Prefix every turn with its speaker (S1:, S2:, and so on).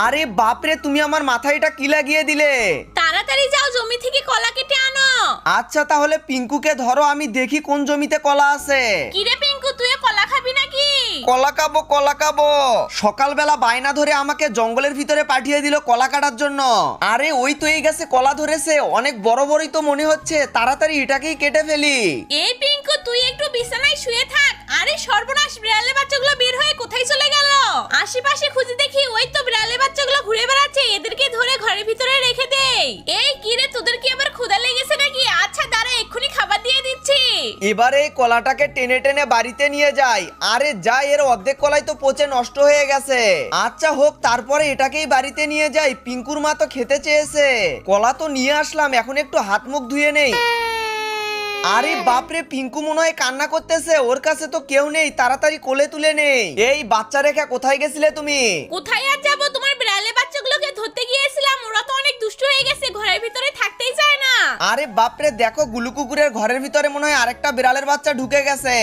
S1: আরে বাপরে, তুমি আমার মাথায় এটা কি লাগিয়ে দিলে?
S2: তাড়াতাড়ি যাও, জমি থেকে কলা কেটে আনো।
S1: আচ্ছা তাহলে পিঙ্কুকে ধরো, আমি দেখি কোন জমিতে কলা আছে।
S2: কিরে পিঙ্কু, তুই কলা খাবি নাকি?
S1: কলা খাবো, কলা খাবো। সকালবেলা বায়না ধরে আমাকে জঙ্গলের ভিতরে পাঠিয়ে দিল কলা কাটার জন্য। আরে ওই তো এই গাছে কলা ধরেছে, অনেক বড় বড়ই তো মনে হচ্ছে, তাড়াতাড়ি এটাকেই কেটে ফেলি।
S2: এই পিঙ্কু, তুই একটু বিছানায় শুয়ে থাক। আরে সর্বনাশ, বিড়ালের বাচ্চাগুলো বের হয়ে কোথায় চলে গেল? আশেপাশে খুঁজে দেখি, ওই তো বিড়ালের বাচ্চাগুলো ঘুরে বেড়াচ্ছে। এদেরকে ধরে ঘরের ভিতরে রেখে দেই। এই কিরে, তোদের কি আবার ক্ষুধা লেগেছে নাকি? আচ্ছা দাঁড়া, এক্ষুনি খাবার দিয়ে দিচ্ছি।
S1: এবারে এই কলাটাকে টেনে টেনে বাড়িতে নিয়ে যাই। আরে যা, এর অর্ধেক কলাই তো পচে নষ্ট হয়ে গেছে। আচ্ছা হোক, তারপরে এটাকেই বাড়িতে নিয়ে যাই। পিঙ্কুর মা তো খেতে চেয়েছে। কলা তো নিয়ে আসলাম, এখন একটু হাত মুখ ধুয়ে নেই। আরে বাপরে, পিঙ্কু মনে হয় কান্না করতেছে, ওর কাছে তো কেউ নেই, তাড়াতাড়ি কোলে তুলে নেই। এই বাচ্চা রেখা কোথায় গেছিলে তুমি?
S2: কোথায় আর যাবো, তোমার বিড়ালের বাচ্চাগুলোকে ধরতে গিয়েছিলাম। ওরা তো অনেক দুষ্ট হয়ে গেছে, ঘরের ভিতরে থাকতেই চায় না।
S1: আরে বাপরে, দেখো গুলু কুকুরের ঘরের ভিতরে মনে হয় আরেকটা বিড়ালের বাচ্চা ঢুকে গেছে।